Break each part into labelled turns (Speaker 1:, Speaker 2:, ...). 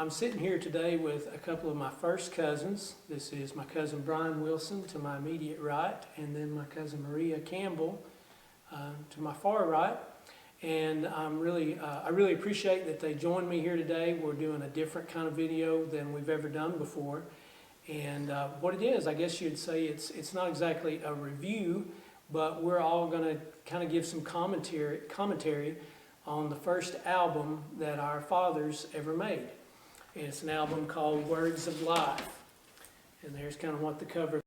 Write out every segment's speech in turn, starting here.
Speaker 1: I'm sitting here today with a couple of my first cousins. This is my cousin Brian Wilson to my immediate right, and then my cousin Maria Campbell to my far right. And I really appreciate that they joined me here today. We're doing a different kind of video than we've ever done before. And what it is, I guess you'd say it's not exactly a review, but we're all going to kind of give some commentary on the first album that our fathers ever made. And it's an album called Words of Life. And there's kind of what the cover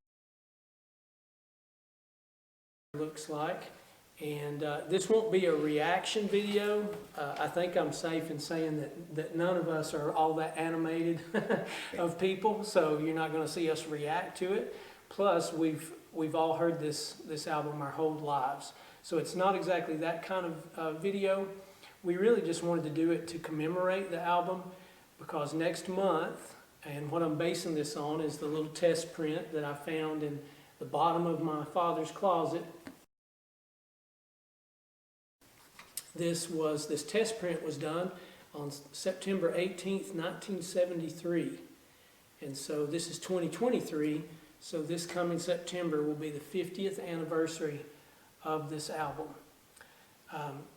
Speaker 1: looks like. And this won't be a reaction video. I think I'm safe in saying that none of us are all that animated of people, so you're not going to see us react to it. Plus, we've all heard this album our whole lives. So it's not exactly that kind of video. We really just wanted to do it to commemorate the album, because next month, and what I'm basing this on is the little test print that I found in the bottom of my father's closet. This test print was done on September 18th, 1973. And so this is 2023, so this coming September will be the 50th anniversary of this album.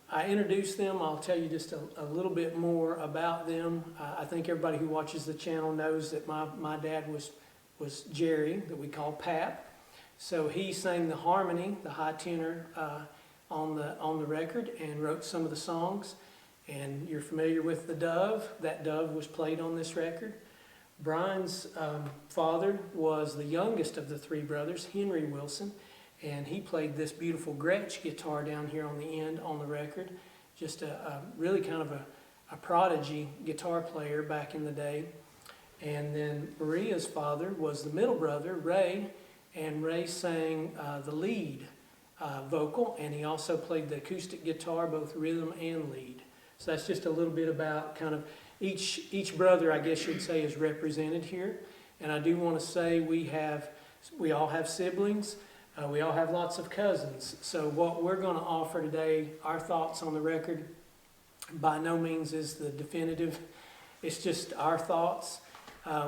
Speaker 1: I introduced them. I'll tell you just a little bit more about them. I think everybody who watches the channel knows that my dad was Jerry, that we call Pap. So he sang the harmony, the high tenor, on the record, and wrote some of the songs. And you're familiar with the dove. That dove was played on this record. Brian's father was the youngest of the three brothers, Henry Wilson, and he played this beautiful Gretsch guitar down here on the end on the record. Just a really kind of a prodigy guitar player back in the day. And then Maria's father was the middle brother, Ray, and Ray sang the lead vocal, and he also played the acoustic guitar, both rhythm and lead. So that's just a little bit about kind of each brother, I guess you'd say, is represented here. And I do want to say we all have siblings. We all have lots of cousins. So what we're going to offer today, our thoughts on the record, by no means is the definitive. It's just our thoughts.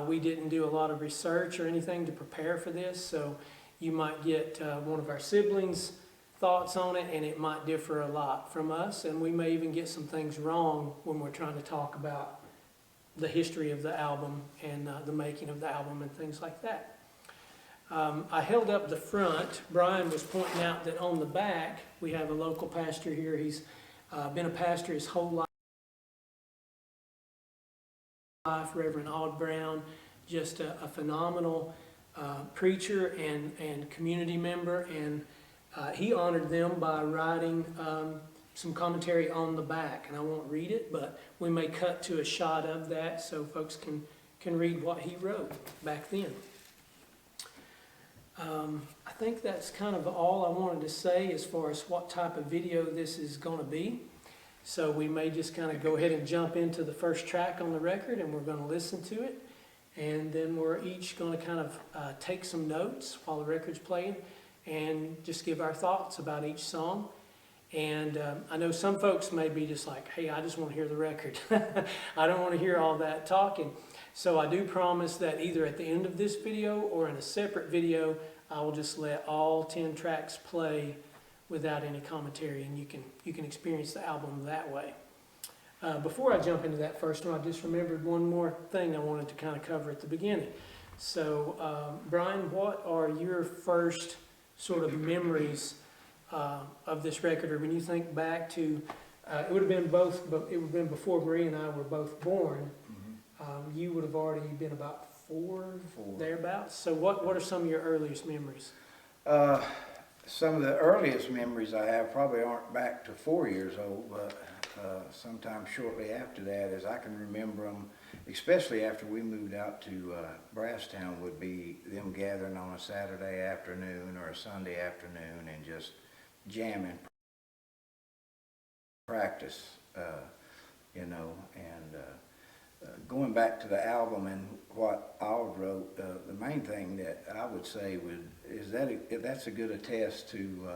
Speaker 1: We didn't do a lot of research or anything to prepare for this, so you might get one of our siblings' thoughts on it, and it might differ a lot from us, and we may even get some things wrong when we're trying to talk about the history of the album and the making of the album and things like that. I held up the front. Brian was pointing out that on the back we have a local pastor here. He's been a pastor his whole life, Reverend Odd Brown, just a phenomenal preacher and community member, and he honored them by writing some commentary on the back, and I won't read it, but we may cut to a shot of that so folks can read what he wrote back then. I think that's kind of all I wanted to say as far as what type of video this is going to be. So we may just kind of go ahead and jump into the first track on the record, and we're going to listen to it. And then we're each going to kind of take some notes while the record's playing and just give our thoughts about each song. And I know some folks may be just like, hey, I just want to hear the record. I don't want to hear all that talking. So I do promise that either at the end of this video or in a separate video, I will just let all 10 tracks play without any commentary, and you can experience the album that way. Before I jump into that first one, I just remembered one more thing I wanted to kind of cover at the beginning. So, Brian, what are your first sort of memories of this record, or when you think back to, it would have been before Marie and I were both born. You would have already been about four. Thereabouts. So what are some of your earliest memories?
Speaker 2: Some of the earliest memories I have probably aren't back to 4 years old, but sometime shortly after that, as I can remember them, especially after we moved out to Brasstown, would be them gathering on a Saturday afternoon or a Sunday afternoon and just jamming, practice, and going back to the album and what Olive wrote, the main thing that I would say is that that's a good attest to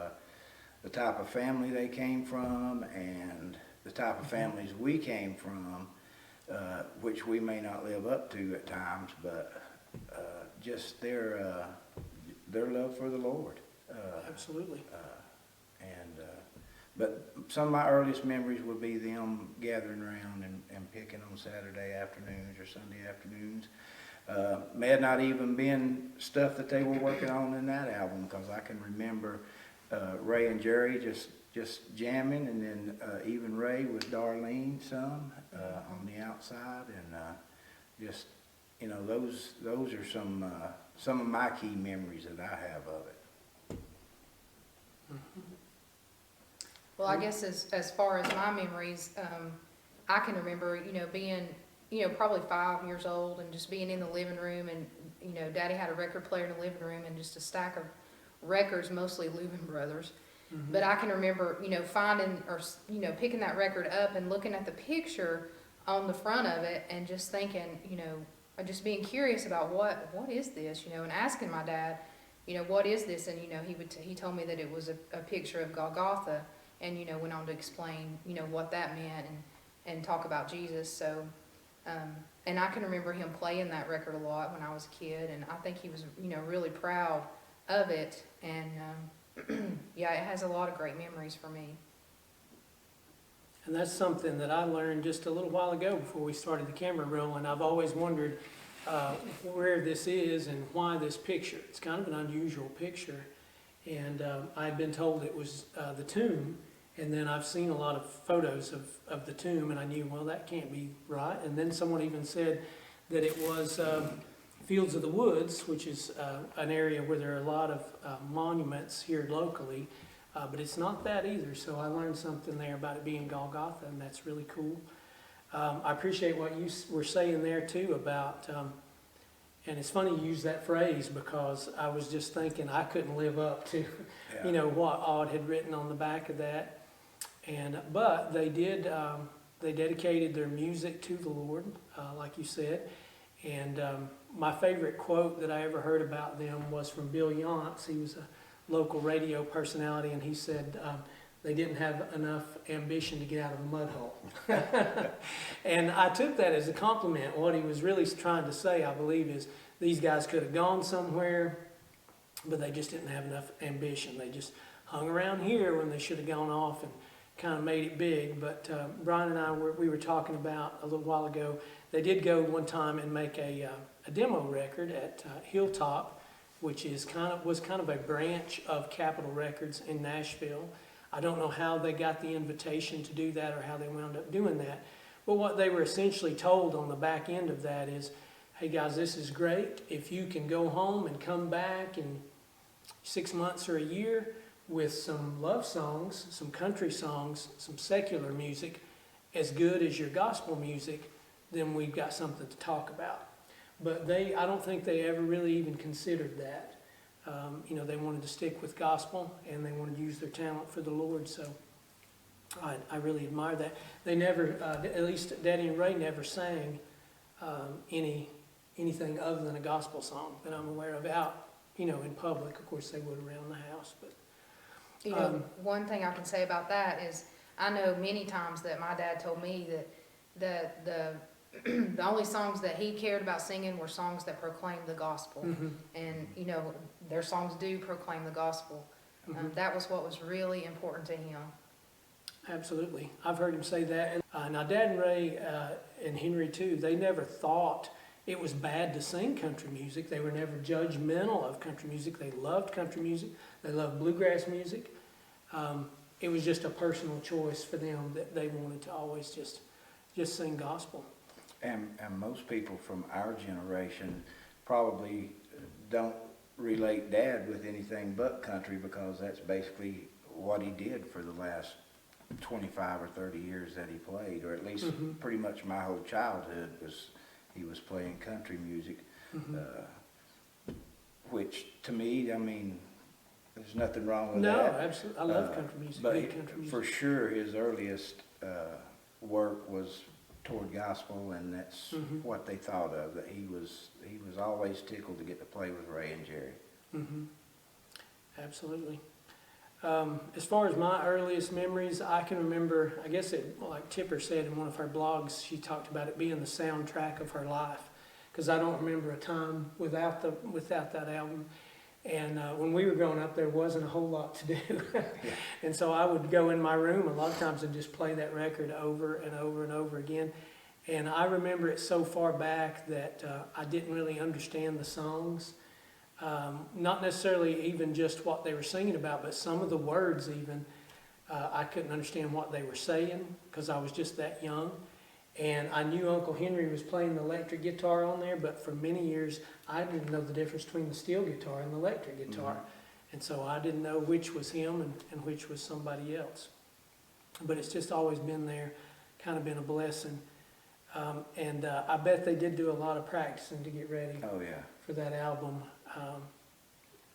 Speaker 2: the type of family they came from and the type of families we came from. which we may not live up to at times, but just their love for the Lord.
Speaker 1: Absolutely.
Speaker 2: But some of my earliest memories would be them gathering around and picking on Saturday afternoons or Sunday afternoons. May have not even been stuff that they were working on in that album, because I can remember Ray and Jerry just jamming, and then even Ray with Darlene some on the outside, and just, you know, those are some of my key memories that I have of it.
Speaker 1: Mm-hmm.
Speaker 3: Well, I guess as far as my memories, I can remember, you know, being, you know, probably 5 years old and just being in the living room, and, you know, Daddy had a record player in the living room and just a stack of records, mostly Louvin Brothers.
Speaker 1: Mm-hmm.
Speaker 3: But I can remember, you know, finding or, you know, picking that record up and looking at the picture on the front of it and just thinking, you know, just being curious about what is this, you know, and asking my dad, you know, what is this? And, you know, he told me that it was a picture of Golgotha, and, you know, went on to explain, you know, what that meant and talk about Jesus. So, and I can remember him playing that record a lot when I was a kid, and I think he was, you know, really proud of it. And, yeah, it has a lot of great memories for me.
Speaker 1: And that's something that I learned just a little while ago before we started the camera rolling. I've always wondered where this is and why this picture. It's kind of an unusual picture. And I had been told it was the tomb, and then I've seen a lot of photos of the tomb, and I knew, well, that can't be right. And then someone even said that it was Fields of the Woods, which is an area where there are a lot of monuments here locally, but it's not that either. So I learned something there about it being Golgotha, and that's really cool. I appreciate what you were saying there too about, and it's funny you use that phrase, because I was just thinking I couldn't live up to,
Speaker 2: Yeah.
Speaker 1: you know, what Odd had written on the back of that. And but they did, they dedicated their music to the Lord, like you said. And my favorite quote that I ever heard about them was from Bill Yance. He was a local radio personality, and he said they didn't have enough ambition to get out of a mud hole. And I took that as a compliment. What he was really trying to say, I believe, is these guys could have gone somewhere, but they just didn't have enough ambition. They just hung around here when they should have gone off and kind of made it big. But Brian and I we were talking about a little while ago, they did go one time and make a demo record at Hilltop, which was kind of a branch of Capitol Records in Nashville. I don't know how they got the invitation to do that or how they wound up doing that. But what they were essentially told on the back end of that is, hey guys, this is great. If you can go home and come back in 6 months or a year with some love songs, some country songs, some secular music, as good as your gospel music, then we've got something to talk about. But I don't think they ever really even considered that. You know, they wanted to stick with gospel, and they wanted to use their talent for the Lord. So I really admire that. They never, at least Daddy and Ray never sang anything other than a gospel song that I'm aware of out, you know, in public. Of course, they would around the house, but.
Speaker 3: You know, one thing I can say about that is I know many times that my dad told me that the only songs that he cared about singing were songs that proclaimed the gospel.
Speaker 1: Mm-hmm.
Speaker 3: And, you know, their songs do proclaim the gospel.
Speaker 1: Mm-hmm.
Speaker 3: That was what was really important to him.
Speaker 1: Absolutely. I've heard him say that. And now Dad and Ray and Henry too, they never thought it was bad to sing country music. They were never judgmental of country music. They loved country music. They loved bluegrass music. It was just a personal choice for them that they wanted to always just sing gospel.
Speaker 2: And most people from our generation probably don't relate Dad with anything but country, because that's basically what he did for the last 25 or 30 years that he played, or at least pretty much my whole childhood he was playing country music, which to me, I mean, there's nothing wrong with
Speaker 1: No,
Speaker 2: that.
Speaker 1: absolutely. I love country music.
Speaker 2: But
Speaker 1: Good country music.
Speaker 2: for sure, his earliest work was toward gospel, and that's what they thought of. That he was always tickled to get to play with Ray and Jerry.
Speaker 1: Mm-hmm. Absolutely. As far as my earliest memories, I can remember, I guess like Tipper said in one of her blogs, she talked about it being the soundtrack of her life. Because I don't remember a time without that album. And when we were growing up, there wasn't a whole lot to do. And so I would go in my room a lot of times and just play that record over and over and over again. And I remember it so far back that I didn't really understand the songs. Not necessarily even just what they were singing about, but some of the words even, I couldn't understand what they were saying because I was just that young. And I knew Uncle Henry was playing the electric guitar on there, but for many years I didn't know the difference between the steel guitar and the electric guitar. Mm-hmm. And so I didn't know which was him and which was somebody else. But it's just always been there, kind of been a blessing. I bet they did do a lot of practicing to get ready for that album,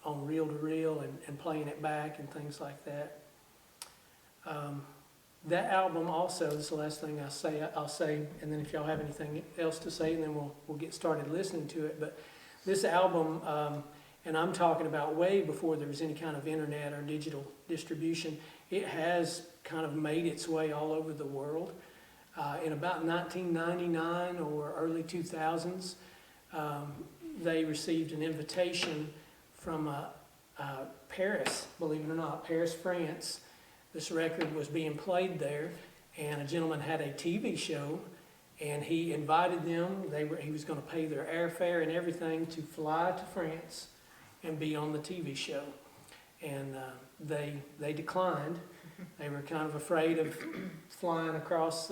Speaker 1: on reel to reel and playing it back and things like that. That album also, this is the last thing I'll say, and then if y'all have anything else to say, then we'll get started listening to it. But this album, and I'm talking about way before there was any kind of internet or digital distribution, it has kind of made its way all over the world. In about 1999 or early 2000s, they received an invitation from Paris, believe it or not, Paris, France. This record was being played there, and a gentleman had a TV show, and he invited them. He was going to pay their airfare and everything to fly to France and be on the TV show. And they declined. They were kind of afraid of flying across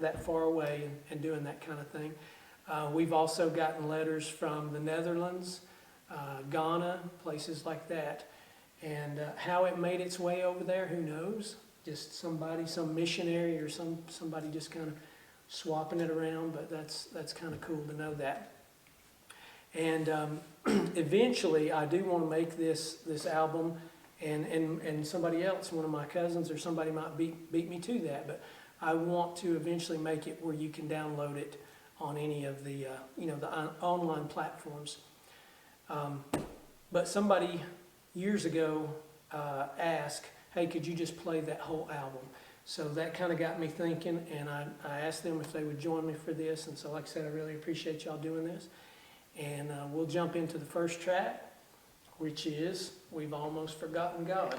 Speaker 1: that far away and doing that kind of thing. We've also gotten letters from the Netherlands, Ghana, places like that. And how it made its way over there, who knows? Just somebody, some missionary or somebody just kind of swapping it around, but that's kind of cool to know that. And eventually I do want to make this album, and somebody else, one of my cousins or somebody might beat me to that, but I want to eventually make it where you can download it on any of the the online platforms. But somebody years ago asked, hey, could you just play that whole album? So that kind of got me thinking, and I asked them if they would join me for this. And so like I said, I really appreciate y'all doing this. And we'll jump into the first track, which is We've Almost Forgotten God.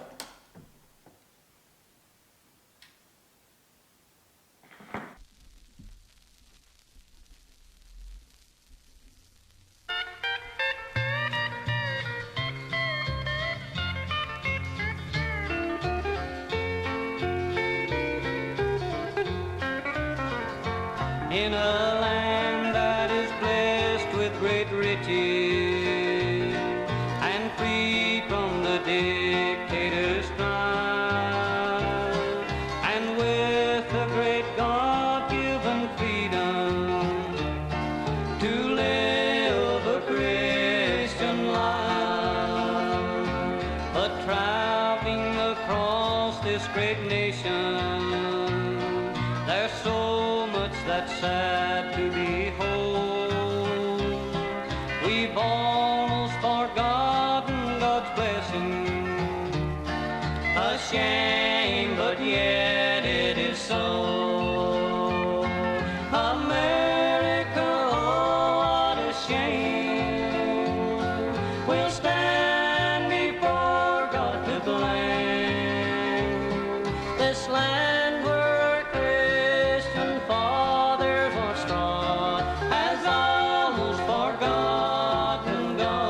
Speaker 4: In a land that is blessed with great riches and free from the dictator's strife, and with a great God-given freedom to live a Christian life, but traveling across this great nation, there's so much that's sad to behold. We've almost forgotten God's blessing. A shame, but yet it is so. America, oh, what a shame. We'll stand before God to blame. This land where Christian fathers once trod has almost forgotten God.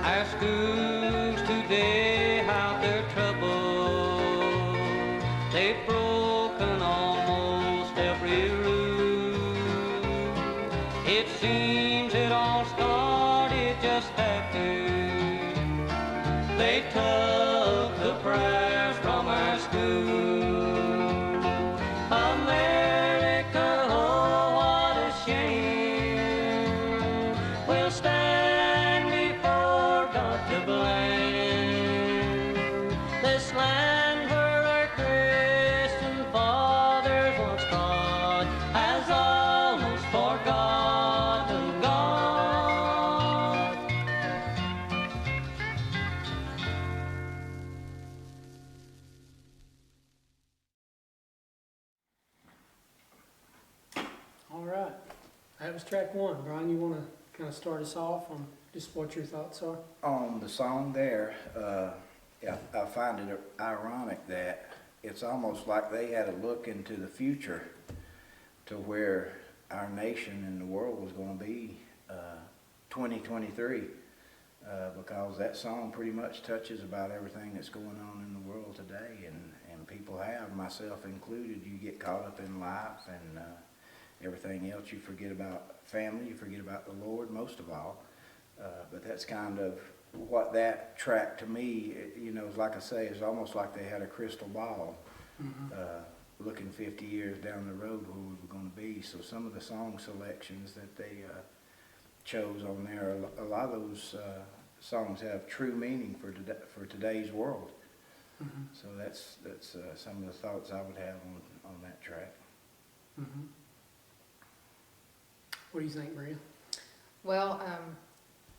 Speaker 4: Our schools today have their trouble. They've broken almost every rule. It seems it all started just after they took the prayers from our school. America, oh, what a shame. We'll stand before God to blame. This land where our Christian forgotten God.
Speaker 1: All right, that was track one. Brian, you want to kind of start us off on just what your thoughts are?
Speaker 2: On the song there, yeah, I find it ironic that it's almost like they had a look into the future to where our nation and the world was going to be 2023, because that song pretty much touches about everything that's going on in the world today, and people have, myself included. You get caught up in life and everything else. You forget about family, you forget about the Lord most of all. But that's kind of what that track to me, you know, like I say, is almost like they had a crystal ball, looking 50 years down the road where we were going to be. So some of the song selections that they chose on there, a lot of those songs have true meaning for today's world. So that's some of the thoughts I would have on that track.
Speaker 1: What do you think, Maria?
Speaker 3: Well,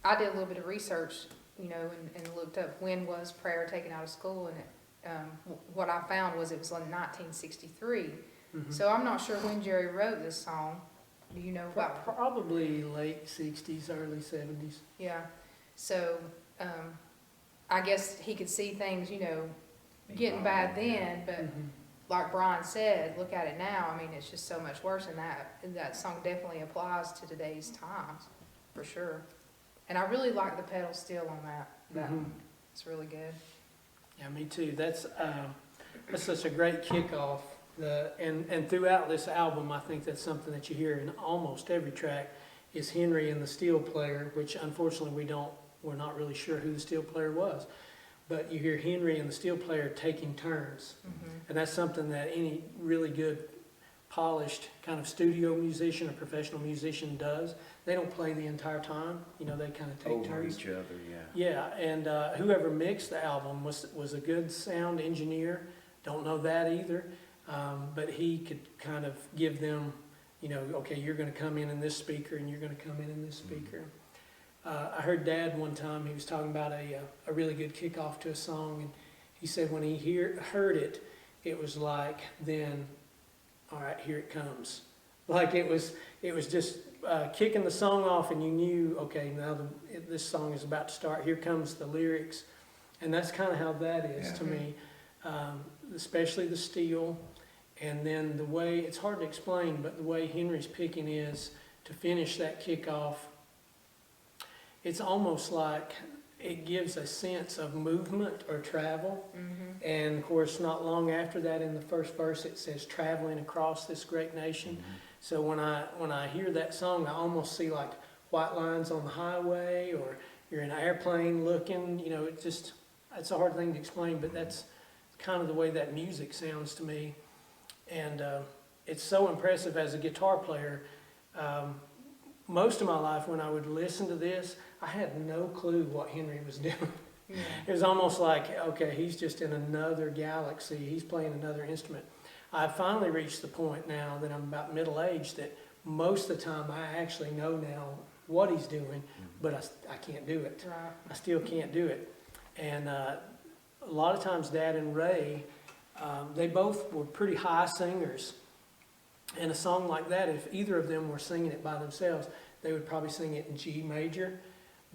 Speaker 3: I did a little bit of research, you know, and looked up when was prayer taken out of school, and what I found was it was in 1963. So I'm not sure when Jerry wrote this song. Do you know about?
Speaker 1: Probably late 60s, early 70s.
Speaker 3: Yeah. So I guess he could see things, you know, getting bad then, but like Brian said, look at it now. I mean, it's just so much worse, and that song definitely applies to today's times, for sure. And I really like the pedal steel on that. It's really good.
Speaker 1: Yeah, me too. That's such a great kickoff. And throughout this album, I think that's something that you hear in almost every track is Henry and the steel player, which unfortunately we're not really sure who the steel player was. But you hear Henry and the steel player taking turns. And that's something that any really good, polished kind of studio musician or professional musician does. They don't play the entire time. You know, they kind of take
Speaker 2: Over
Speaker 1: turns.
Speaker 2: each other, yeah.
Speaker 1: Yeah, and whoever mixed the album was a good sound engineer. Don't know that either. But he could kind of give them, you know, okay, you're going to come in this speaker and you're going to come in this speaker. I heard Dad one time, he was talking about a really good kickoff to a song, and he said when he heard it, it was like, then, all right, here it comes. Like it was just kicking the song off, and you knew, okay, now this song is about to start. Here comes the lyrics, and that's kind of how that is to me, especially the steel, and then the way, it's hard to explain, but the way Henry's picking is to finish that kickoff. It's almost like it gives a sense of movement or travel. And of course, not long after that, in the first verse, it says traveling across this great nation. So when I hear that song, I almost see like white lines on the highway, or you're in an airplane looking, you know, it's a hard thing to explain, but that's kind of the way that music sounds to me. And it's so impressive as a guitar player. Most of my life when I would listen to this, I had no clue what Henry was doing. It was almost like, okay, he's just in another galaxy. He's playing another instrument. I finally reached the point now that I'm about middle-aged that most of the time I actually know now what he's doing, but I can't do it.
Speaker 3: Right.
Speaker 1: I still can't do it. And a lot of times Dad and Ray, they both were pretty high singers. And a song like that, if either of them were singing it by themselves, they would probably sing it in G major.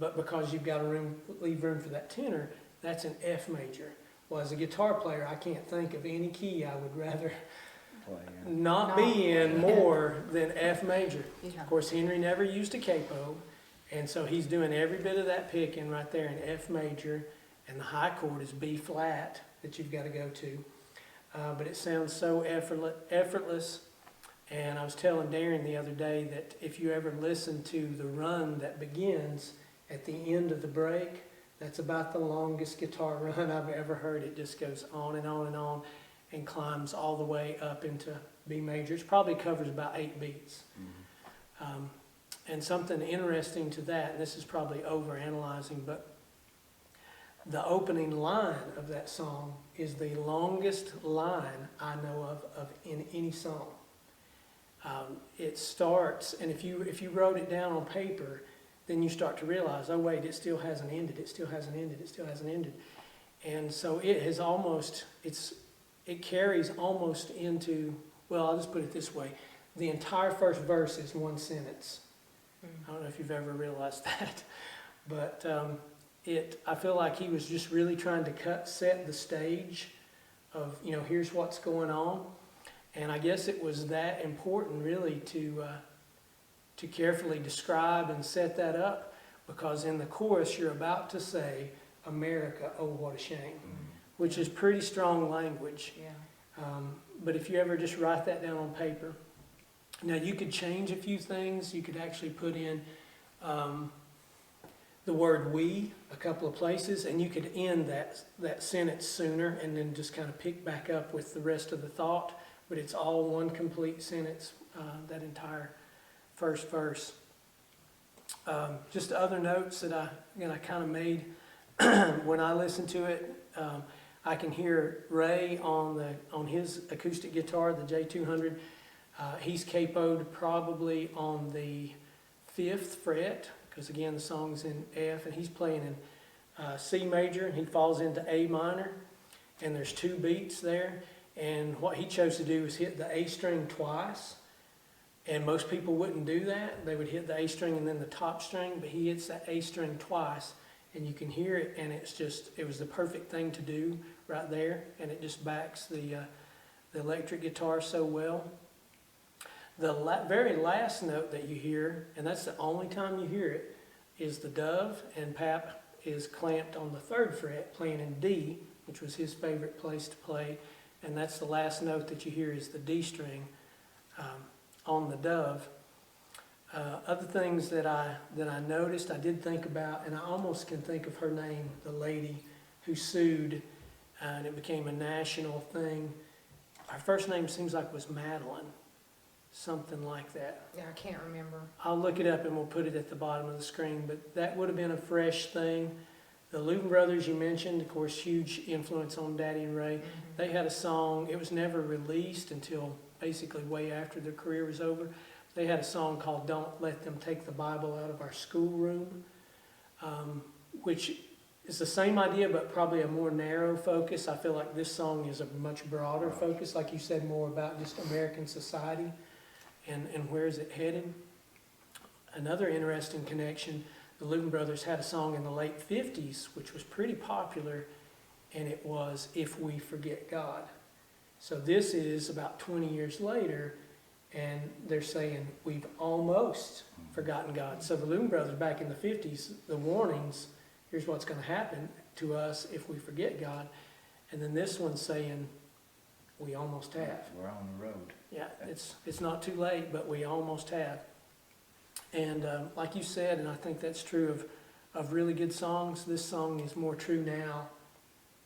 Speaker 1: But because you've got to leave room for that tenor, that's an F major. Well, as a guitar player, I can't think of any key I would rather not be in more than F major.
Speaker 3: Yeah.
Speaker 1: Of course, Henry never used a capo, and so he's doing every bit of that picking right there in F major, and the high chord is B flat that you've got to go to. But it sounds so effortless. And I was telling Darren the other day that if you ever listen to the run that begins at the end of the break, that's about the longest guitar run I've ever heard. It just goes on and on and on and climbs all the way up into B major. It probably covers about 8 beats. And something interesting to that, and this is probably overanalyzing, but the opening line of that song is the longest line I know of in any song. it starts, and if you wrote it down on paper, then you start to realize, oh wait, it still hasn't ended, it still hasn't ended, it still hasn't ended. And so it has almost, it carries almost into, well, I'll just put it this way, the entire first verse is one sentence. I don't know if you've ever realized that, but I feel like he was just really trying to set the stage of, here's what's going on. And I guess it was that important really to carefully describe and set that up, because in the chorus you're about to say, America, oh what a shame, which is pretty strong language.
Speaker 3: Yeah.
Speaker 1: But if you ever just write that down on paper, now you could change a few things. You could actually put in the word we a couple of places, and you could end that sentence sooner and then just kind of pick back up with the rest of the thought. But it's all one complete sentence, that entire first verse. Just other notes that I kind of made when I listen to it. I can hear Ray on his acoustic guitar, the J200. He's capoed probably on the 5th fret, because again the song's in F, and he's playing in C major, and he falls into A minor, and there's 2 beats there. And what he chose to do is hit the A string twice, and most people wouldn't do that. They would hit the A string and then the top string, but he hits that A string twice, and you can hear it, and it was the perfect thing to do right there, and it just backs the electric guitar so well. The very last note that you hear, and that's the only time you hear it, is the dove, and Pap is clamped on the 3rd fret, playing in D, which was his favorite place to play, and that's the last note that you hear is the D string on the dove. Other things that I noticed, I did think about, and I almost can think of her name, the lady who sued, and it became a national thing. Her first name seems like it was Madeline, something like that.
Speaker 3: Yeah, I can't remember.
Speaker 1: I'll look it up and we'll put it at the bottom of the screen, but that would have been a fresh thing. The Louvin Brothers you mentioned, of course, huge influence on Daddy and Ray. They had a song, it was never released until basically way after their career was over. They had a song called Don't Let Them Take the Bible Out of Our Schoolroom, which is the same idea but probably a more narrow focus. I feel like this song is a much broader focus, like you said, more about just American society and where is it headed. Another interesting connection, the Louvin Brothers had a song in the late 50s which was pretty popular, and it was If We Forget God. So this is about 20 years later, and they're saying we've almost forgotten God. So the Louvin Brothers back in the 50s, the warnings, here's what's going to happen to us if we forget God. And then this one's saying we almost have.
Speaker 2: We're on the road.
Speaker 1: Yeah, it's not too late, but we almost have. And like you said, and I think that's true of really good songs, this song is more true now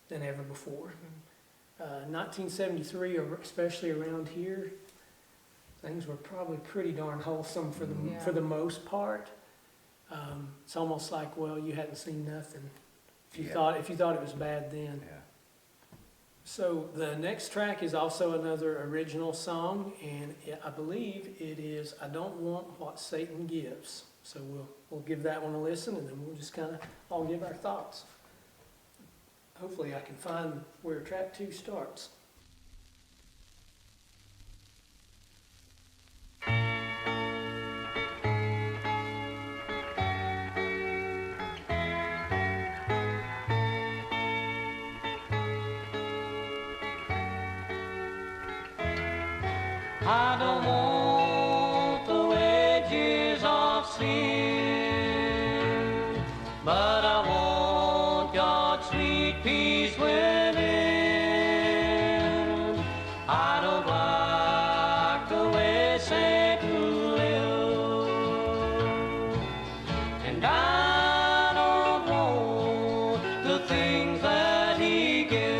Speaker 1: than ever before. 1973, or especially around here, things were probably pretty darn wholesome for the most part. It's almost like, well, you hadn't seen nothing if you thought it was bad then.
Speaker 2: Yeah.
Speaker 1: So the next track is also another original song, and I believe it is I Don't Want What Satan Gives. So we'll give that one a listen, and then we'll just kind of all give our thoughts. Hopefully I can find where track 2 starts.
Speaker 4: I don't want the wages of sin, but I want God's sweet peace within. I don't like the way Satan lives, and I don't want the things that he gives.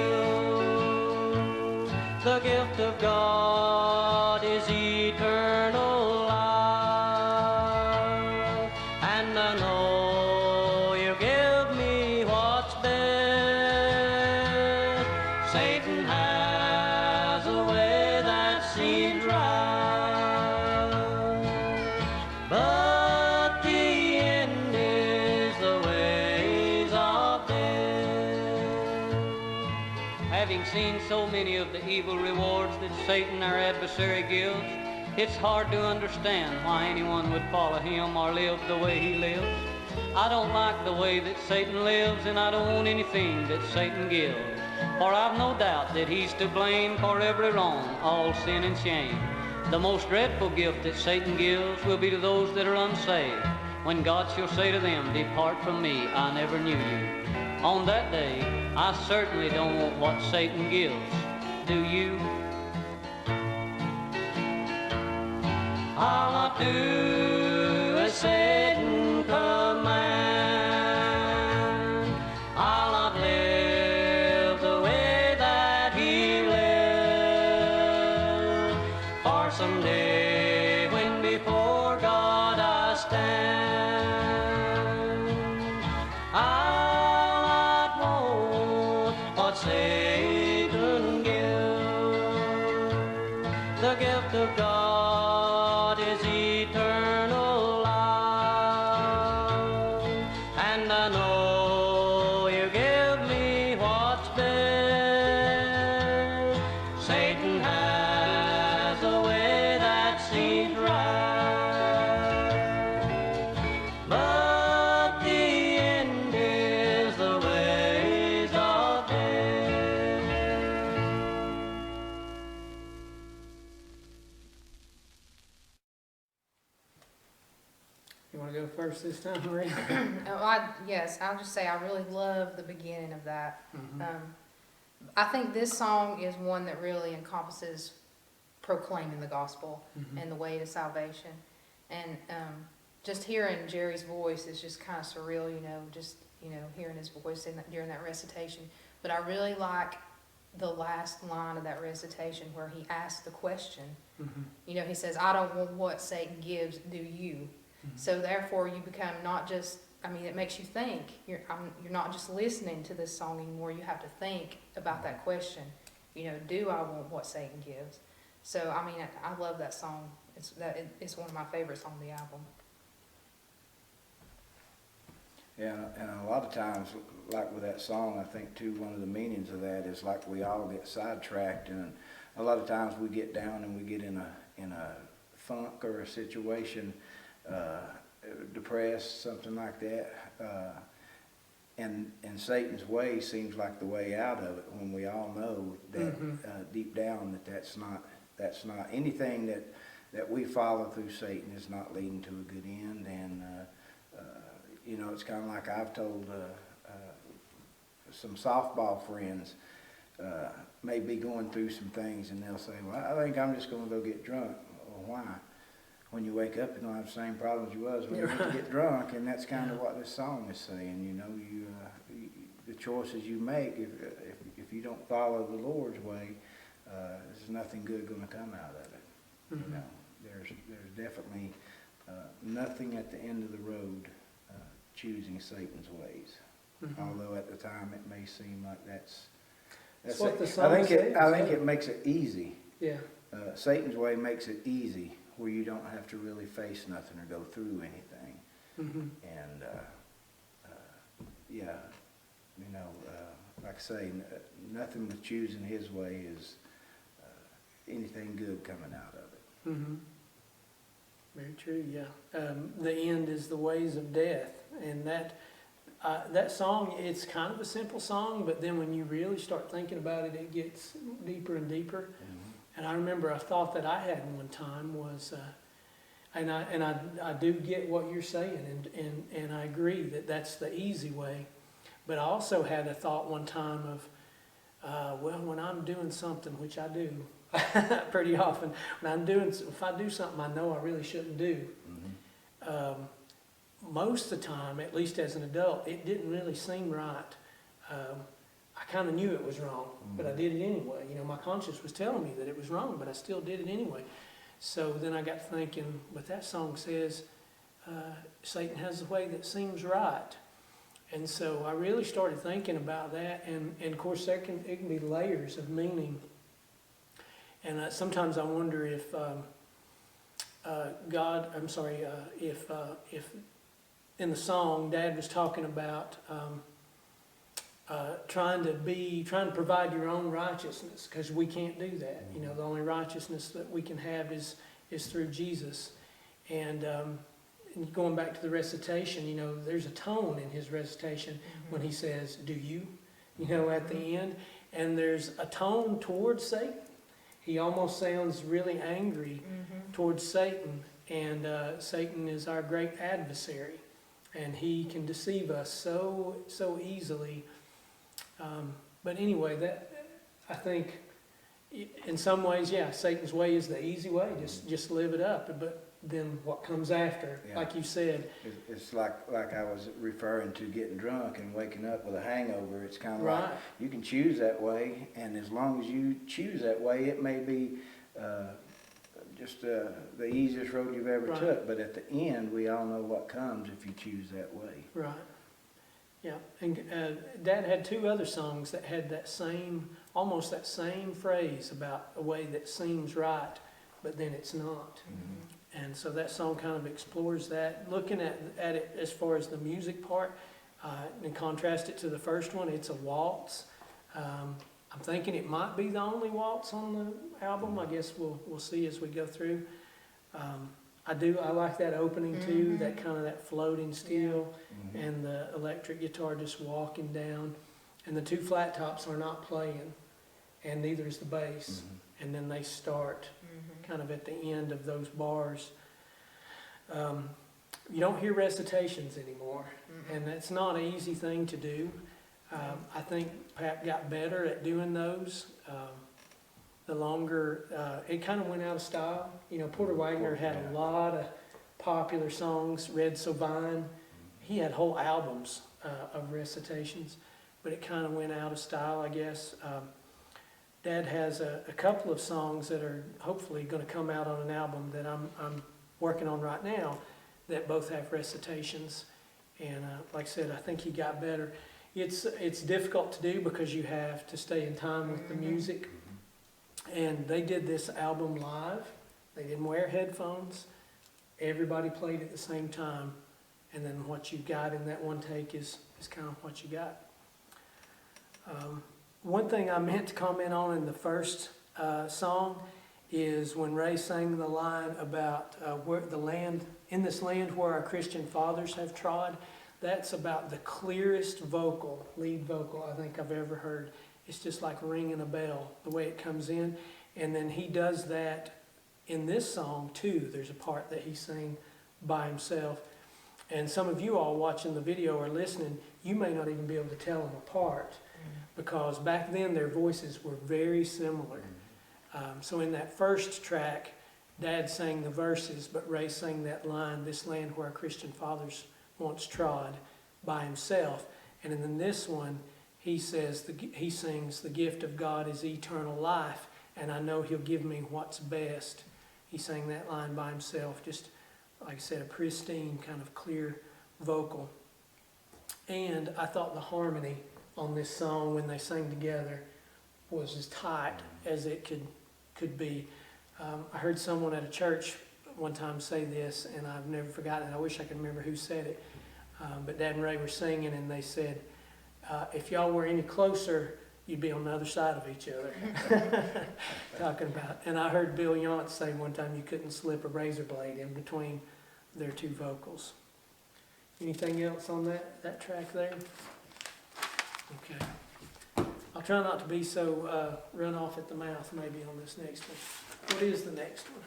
Speaker 4: The gift of God is eternal Having seen so many of the evil rewards that Satan, our adversary, gives, it's hard to understand why anyone would follow him or live the way he lives. I don't like the way that Satan lives, and I don't want anything that Satan gives. For I've no doubt that he's to blame for every wrong, all sin and shame. The most dreadful gift that Satan gives will be to those that are unsaved, when God shall say to them, "Depart from me, I never knew you." On that day, I certainly don't want what Satan gives. Do you? I'll not do as Satan commands. I'll not live the way that he lives. For someday when before God I stand, I'll not want what Satan gives. The gift of God is eternal life, and I know you give me what's best. Satan has a way that seems right, but the end is the ways of death.
Speaker 1: You wanna go first this time, Maria?
Speaker 3: Yes, I'll just say I really love the beginning of that.
Speaker 1: Mhm.
Speaker 3: I think this song is one that really encompasses proclaiming the gospel
Speaker 1: Mhm.
Speaker 3: and the way to salvation. And just hearing Jerry's voice is just kind of surreal, just, hearing his voice during that recitation. But I really like the last line of that recitation where he asks the question.
Speaker 1: Mhm.
Speaker 3: He says, "I don't want what Satan gives, do you?"
Speaker 1: Mhm.
Speaker 3: So therefore you become not just, it makes you think. You're not just listening to this song anymore. You have to think about that question. Do I want what Satan gives? So, I love that song. It's one of my favorites on the album.
Speaker 2: Yeah, and a lot of times, like with that song, I think too, one of the meanings of that is like we all get sidetracked, and a lot of times we get down and we get in a funk or a situation, depressed, something like that, and Satan's way seems like the way out of it, when we all know that deep down that's not anything that we follow through Satan is not leading to a good end. And it's kind of like I've told some softball friends may be going through some things, and they'll say, "Well, I think I'm just going to go get drunk." Well, why? When you wake up, you don't have the same problems you was when you went to get drunk. And that's kind of what this song is saying. The choices you make, if you don't follow the Lord's way, there's nothing good going to come out of it.
Speaker 1: Mhm.
Speaker 2: There's definitely nothing at the end of the road choosing Satan's ways.
Speaker 1: Mhm.
Speaker 2: Although at the time it may seem like that's
Speaker 1: what
Speaker 2: it.
Speaker 1: the song says.
Speaker 2: I think it makes it easy.
Speaker 1: Yeah.
Speaker 2: Satan's way makes it easy, where you don't have to really face nothing or go through anything.
Speaker 1: Mhm.
Speaker 2: And like I say, nothing with choosing his way is anything good coming out of it.
Speaker 1: Mhm. Very true. Yeah. The end is the ways of death, and that song, it's kind of a simple song, but then when you really start thinking about it, it gets deeper and deeper. And I remember a thought that I had one time was, and I do get what you're saying, and I agree that that's the easy way. But I also had a thought one time of, when I'm doing something, which I do pretty often, if I do something I know I really shouldn't do, most of the time, at least as an adult, it didn't really seem right. I kind of knew it was wrong, but I did it anyway. My conscience was telling me that it was wrong, but I still did it anyway. So then I got thinking, but that song says, Satan has a way that seems right. And so I really started thinking about that, and of course it can be layers of meaning. And sometimes I wonder if if in the song Dad was talking about trying to provide your own righteousness, because we can't do that. You know, the only righteousness that we can have is through Jesus. And going back to the recitation, you know, there's a tone in his recitation when he says, "Do you?" You know, at the end. And there's a tone towards Satan. He almost sounds really angry towards Satan. And Satan is our great adversary. And he can deceive us so easily. But anyway, I think in some ways, yeah, Satan's way is the easy way. Just live it up. But then what comes after, like you said.
Speaker 2: It's like I was referring to getting drunk and waking up with a hangover. It's kind of
Speaker 1: Right.
Speaker 2: like you can choose that way, and as long as you choose that way, it may be just the easiest road you've ever
Speaker 1: Right.
Speaker 2: took. But at the end, we all know what comes if you choose that way.
Speaker 1: Right. Yeah. And Dad had two other songs that had almost that same phrase about a way that seems right, but then it's not. And so that song kind of explores that. Looking at it as far as the music part, and contrast it to the first one, it's a waltz. I'm thinking it might be the only waltz on the album. I guess we'll see as we go through. I like that opening too, that kind of that floating steel, and the electric guitar just walking down. And the two flat tops are not playing, and neither is the bass. And then they start kind of at the end of those bars. You don't hear recitations anymore, and that's not an easy thing to do. I think Pat got better at doing those. The longer, it kind of went out of style. You know, Porter Wagoner had a lot of popular songs, Red Sylvain. He had whole albums of recitations, but it kind of went out of style, I guess. Dad has a couple of songs that are hopefully going to come out on an album that I'm working on right now that both have recitations. And like I said, I think he got better. It's difficult to do because you have to stay in time with the music. And they did this album live. They didn't wear headphones. Everybody played at the same time. And then what you got in that one take is kind of what you got. One thing I meant to comment on in the first song is when Ray sang the line about where the land, in this land where our Christian fathers have trod. That's about the clearest lead vocal I think I've ever heard. It's just like ringing a bell, the way it comes in. And then he does that in this song too. There's a part that he sang by himself. And some of you all watching the video or listening, you may not even be able to tell them apart, because back then their voices were very similar. So in that first track, Dad sang the verses, but Ray sang that line, "This land where our Christian fathers once trod," by himself. And in this one, he sings, "The gift of God is eternal life, and I know He'll give me what's best." He sang that line by himself, just like I said, a pristine, kind of clear vocal. And I thought the harmony on this song when they sang together was as tight as it could be. I heard someone at a church one time say this, and I've never forgotten it. I wish I could remember who said it. But Dad and Ray were singing, and they said, if y'all were any closer, you'd be on the other side of each other. Talking about, and I heard Bill Yance say one time you couldn't slip a razor blade in between their two vocals. Anything else on that track there? Okay. I'll try not to be so run off at the mouth maybe on this next one. What is the next one?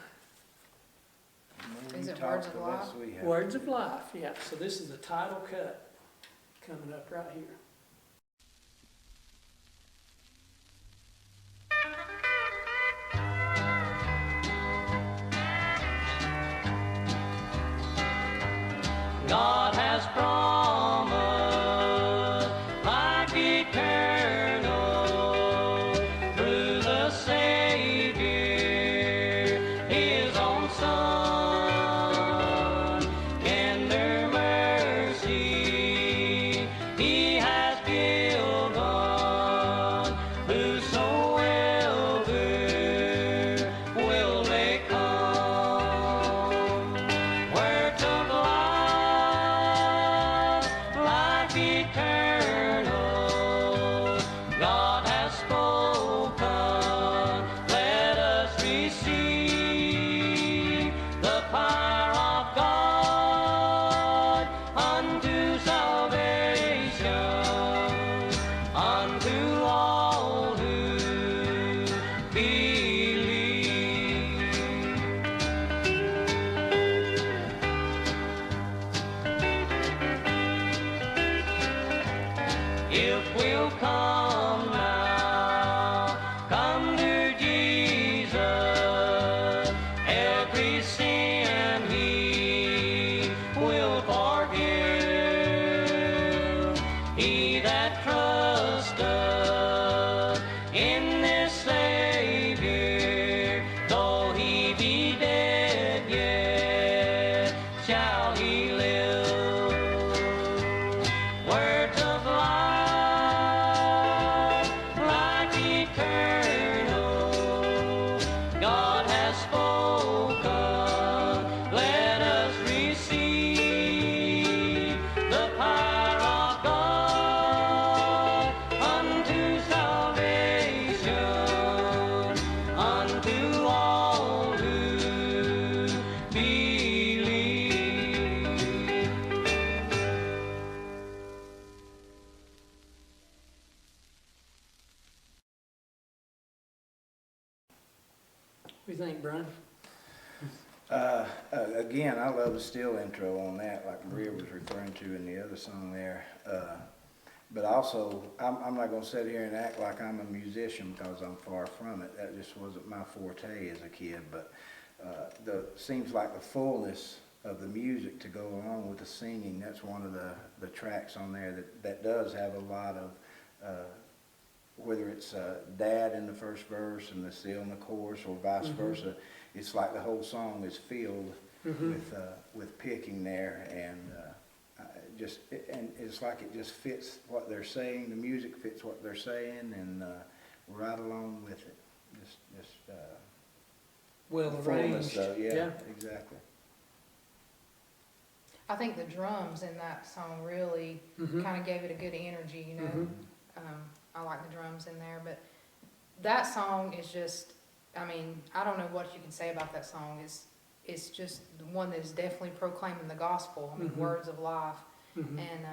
Speaker 3: Is it Words of Life?
Speaker 1: Words of Life, yeah. So this is the title cut coming up right here.
Speaker 4: God has promised life eternal through the Savior, His own Son. Tender mercy He has will come now. Come to Jesus, every sin He will forgive. He that trusteth in this Savior, though he be dead, yet shall he live. Words of life, life eternal, God has spoken. Let us receive the power of God unto salvation, unto all who believe.
Speaker 1: What do you think, Brian?
Speaker 2: Again, I love the steel intro on that, like Maria was referring to in the other song there. But also, I'm not gonna sit here and act like I'm a musician because I'm far from it. That just wasn't my forte as a kid. But seems like the fullness of the music to go along with the singing. That's one of the tracks on there that does have a lot of whether it's dad in the first verse and the steel in the chorus, or vice versa. It's like the whole song is filled with picking there, and and it's like it just fits what they're saying. The music fits what they're saying, and we're right along with it.
Speaker 1: Well
Speaker 2: fullness,
Speaker 1: arranged.
Speaker 2: yeah, exactly.
Speaker 3: I think the drums in that song really kind of gave it a good energy, you know. I like the drums in there, but that song is just, I mean, I don't know what you can say about that song. It's just one that is definitely proclaiming the gospel. I mean, words of life. And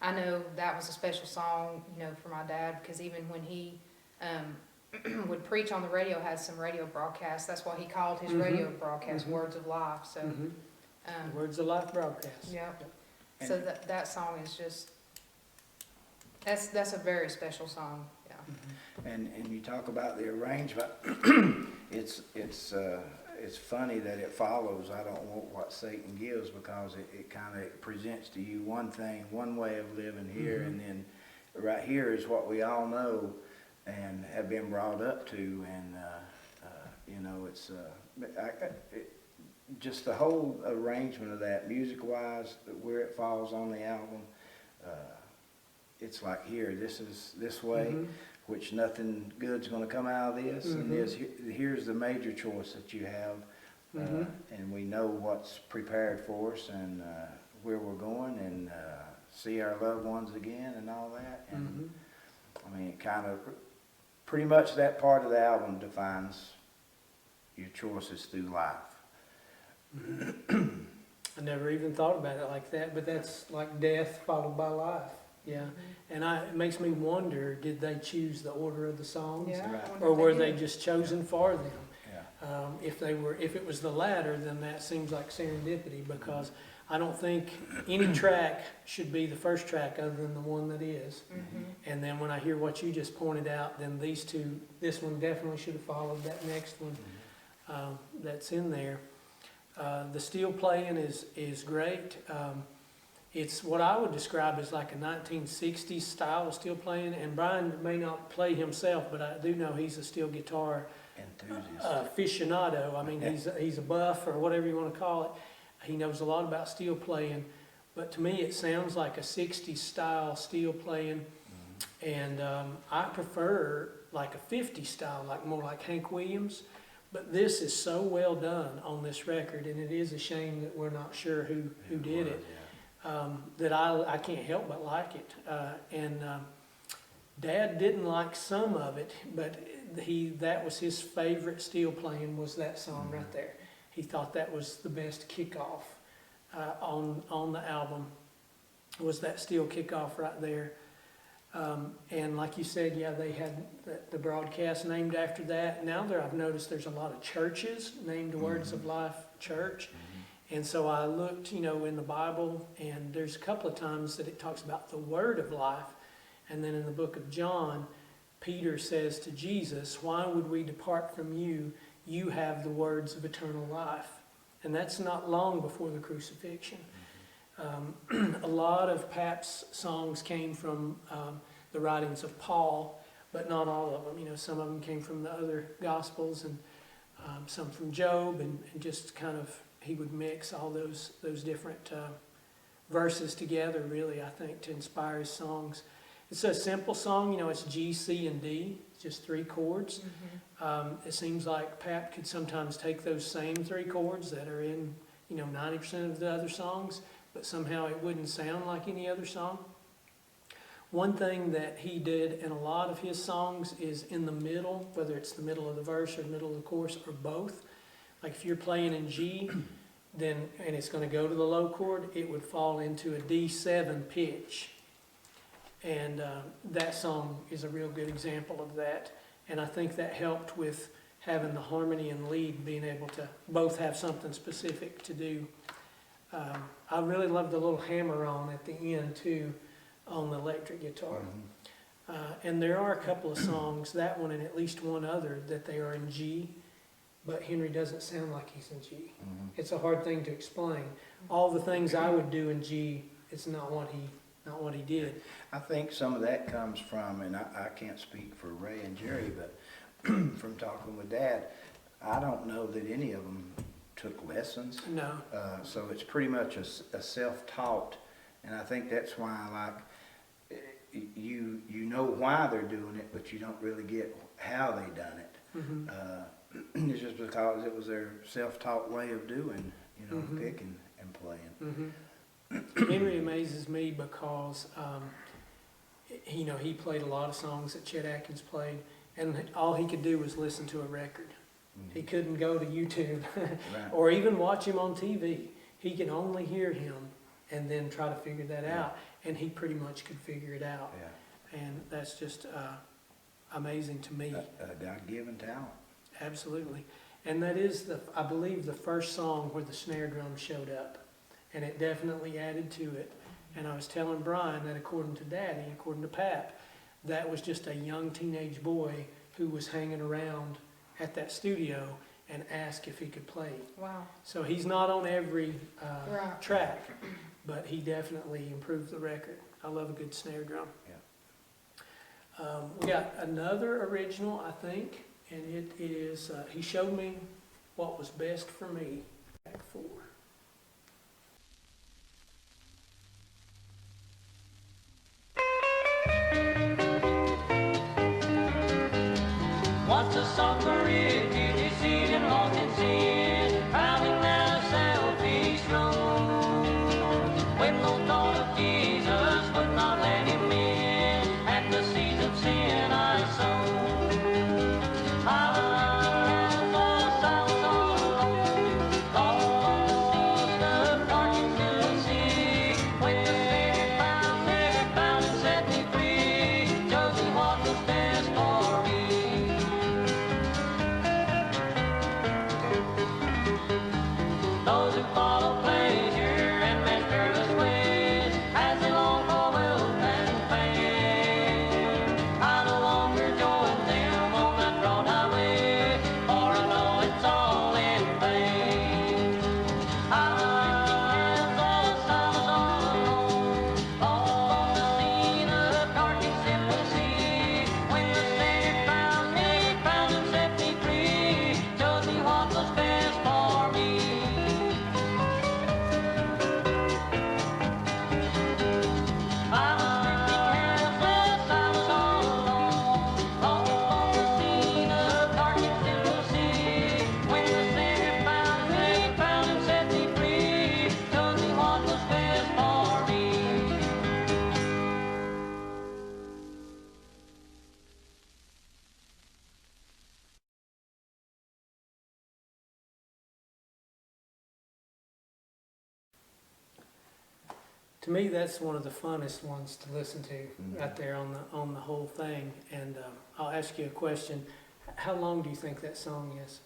Speaker 3: I know that was a special song, you know, for my dad, because even when he would preach on the radio, had some radio broadcasts. That's why he called his radio broadcast Words of Life. So,
Speaker 1: Words of Life broadcast.
Speaker 3: yeah. So that song is just, that's a very special song. Yeah.
Speaker 2: And you talk about the arrangement. It's funny that it follows "I don't want what Satan gives," because it kind of presents to you one thing, one way of living here, and then right here is what we all know and have been brought up to, and you know, it's just the whole arrangement of that, music-wise, where it falls on the album. It's like, here, this is this way, which nothing good's going to come out of this, and here's the major choice that you have, and we know what's prepared for us, and where we're going, and see our loved ones again, and all that. And I mean, it kind of, pretty much that part of the album defines your choices through life.
Speaker 1: I never even thought about it like that, but that's like death followed by life. Yeah, and it makes me wonder, did they choose the order of the songs?
Speaker 3: Yeah.
Speaker 2: Right.
Speaker 3: I wonder
Speaker 1: Or
Speaker 3: if
Speaker 1: were
Speaker 3: did.
Speaker 1: they just chosen for them?
Speaker 2: Yeah.
Speaker 1: If it was the latter, then that seems like serendipity, because I don't think any track should be the first track other than the one that is. And then when I hear what you just pointed out, then this one definitely should have followed that next one that's in there. The steel playing is great. It's what I would describe as like a 1960s style of steel playing, and Brian may not play himself, but I do know he's a steel guitar
Speaker 2: Enthusiast.
Speaker 1: aficionado. I mean, he's a buff, or whatever you want to call it. He knows a lot about steel playing, but to me it sounds like a 60s style steel playing, and I prefer like a 50s style, like more like Hank Williams. But this is so well done on this record, and it is a shame that we're not sure who did it. That I can't help but like it. Dad didn't like some of it, but that was his favorite steel playing, was that song right there. He thought that was the best kickoff on the album, was that steel kickoff right there. And like you said, yeah, they had the broadcast named after that. Now I've noticed there's a lot of churches named Words of Life Church. And so I looked, in the Bible, and there's a couple of times that it talks about the word of life. And then in the book of John, Peter says to Jesus, "Why would we depart from you? You have the words of eternal life." And that's not long before the crucifixion. A lot of Pap's songs came from the writings of Paul, but not all of them. You know, some of them came from the other Gospels, and some from Job, and just kind of, he would mix all those different verses together, really, I think, to inspire his songs. It's a simple song, you know, it's G, C, and D, just 3 chords. It seems like Pap could sometimes take those same 3 chords that are in, you know, 90% of the other songs, but somehow it wouldn't sound like any other song. One thing that he did in a lot of his songs is in the middle, whether it's the middle of the verse or the middle of the chorus or both. Like if you're playing in G, then, and it's going to go to the low chord, it would fall into a D7 pitch. And that song is a real good example of that. And I think that helped with having the harmony and lead being able to both have something specific to do. I really love the little hammer-on at the end too on the electric guitar. And there are a couple of songs, that one and at least one other, that they are in G, but Henry doesn't sound like he's in G. It's a hard thing to explain. All the things I would do in G, it's not what he did.
Speaker 2: I think some of that comes from, and I can't speak for Ray and Jerry, but from talking with Dad, I don't know that any of them took lessons.
Speaker 1: No.
Speaker 2: So it's pretty much a self-taught, and I think that's why, like, you know why they're doing it, but you don't really get how they done it. It's just because it was their self-taught way of doing, you know, picking and playing.
Speaker 1: Henry amazes me because, you know, he played a lot of songs that Chet Atkins played, and all he could do was listen to a record. He couldn't go to YouTube or even watch him on TV. He could only hear him and then try to figure that out, and he pretty much could figure it out. And that's just amazing to me.
Speaker 2: A God-given talent.
Speaker 1: Absolutely. And that is, I believe, the first song where the snare drum showed up. And it definitely added to it. And I was telling Brian that according to Daddy, according to Pap, that was just a young teenage boy who was hanging around at that studio and asked if he could play.
Speaker 3: Wow.
Speaker 1: So he's not on every
Speaker 3: Right.
Speaker 1: track, but he definitely improved the record. I love a good snare drum. We got another original, I think, and it is, he showed me what was best for me, track 4.
Speaker 4: Once a summer is deceiving, lost in sin, drowning down a selfish road. When no thought of Jesus would not let him in, and the seeds of sin I sowed. I was all alone, all on the scene of dark and still sea. When the Spirit found and set me free, chosen what was best for me. Those who follow pleasure and men careless ways, as they long for wealth and fame, I no longer join them on that broad highway, for I know it's all in vain. I was all on the scene of dark and simple sea. When the Savior found and set me free, showed me what was best for me. I was all alone, all on the scene of dark and simple sea. When the Savior found and set me free, showed me what was best for me.
Speaker 1: To me, that's one of the funnest ones to listen to, right there on the whole thing. And I'll ask you a question. How long do you think that song is?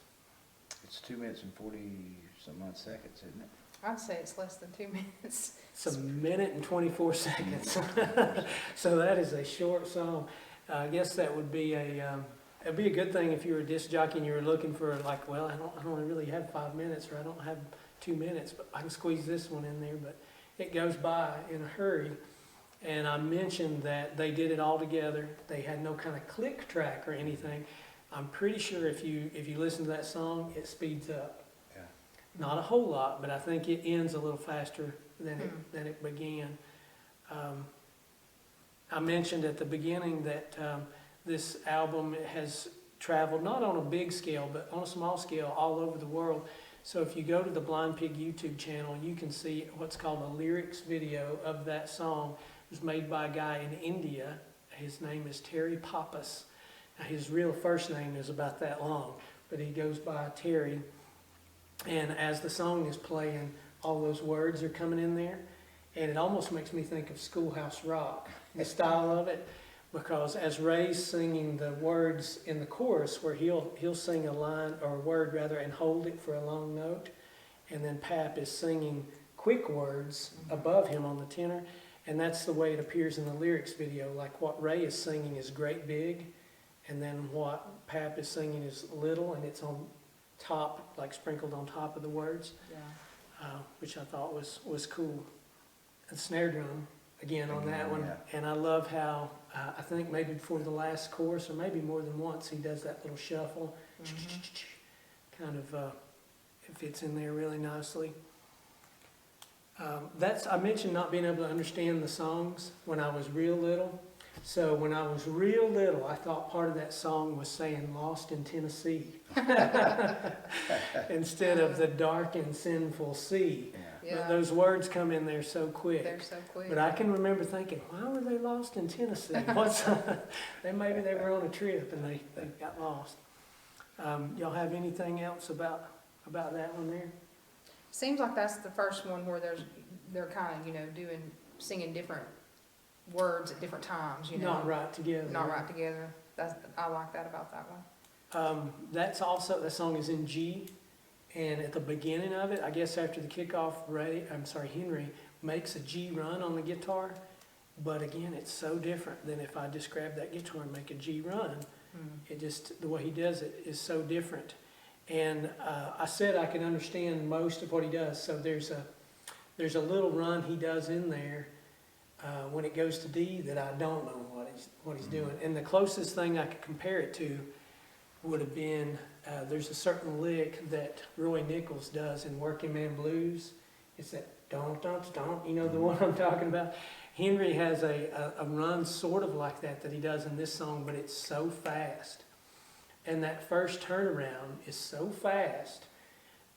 Speaker 2: It's 2 minutes and 40 some odd seconds, isn't it?
Speaker 3: I'd say it's less than 2 minutes.
Speaker 1: It's a minute and 24 seconds. So that is a short song. I guess that would be it'd be a good thing if you were a disc jockey and you were looking for like, well, I don't really have 5 minutes, or I don't have 2 minutes, but I can squeeze this one in there. But it goes by in a hurry. And I mentioned that they did it all together. They had no kind of click track or anything. I'm pretty sure if you listen to that song, it speeds up.
Speaker 2: Yeah.
Speaker 1: Not a whole lot, but I think it ends a little faster than it began. I mentioned at the beginning that this album has traveled not on a big scale, but on a small scale all over the world. So if you go to the Blind Pig YouTube channel, you can see what's called a lyrics video of that song. It was made by a guy in India. His name is Terry Pappas. Now, his real first name is about that long, but he goes by Terry. And as the song is playing, all those words are coming in there. And it almost makes me think of Schoolhouse Rock, the style of it. Because as Ray's singing the words in the chorus, where he'll sing a line, or a word rather, and hold it for a long note. And then Pap is singing quick words above him on the tenor. And that's the way it appears in the lyrics video. Like what Ray is singing is great big, and then what Pap is singing is little, and it's on top, like sprinkled on top of the words,
Speaker 3: Yeah.
Speaker 1: which I thought was cool. And snare drum, again on that one.
Speaker 2: Yeah.
Speaker 1: And I love how, I think maybe before the last chorus, or maybe more than once, he does that little shuffle. Kind of, it fits in there really nicely. I mentioned not being able to understand the songs when I was real little. So when I was real little, I thought part of that song was saying "Lost in Tennessee" instead of "the dark and sinful sea."
Speaker 2: Yeah.
Speaker 1: But those words come in there so quick.
Speaker 3: They're so quick.
Speaker 1: But I can remember thinking, why were they lost in Tennessee? Maybe they were on a trip and they got lost. Y'all have anything else about that one there?
Speaker 3: Seems like that's the first one where they're kind of, singing different words at different times,
Speaker 1: Not right together.
Speaker 3: Not right together. I like that about that one.
Speaker 1: That song is in G, and at the beginning of it, I guess after the kickoff, Henry makes a G run on the guitar, but again, it's so different than if I just grab that guitar and make a G run. It just, the way he does it is so different. And I said I could understand most of what he does, so there's a little run he does in there when it goes to D that I don't know what he's doing. And the closest thing I could compare it to would have been, there's a certain lick that Roy Nichols does in Working Man Blues. It's that don't, the one I'm talking about. Henry has a run sort of like that he does in this song, but it's so fast. And that first turnaround is so fast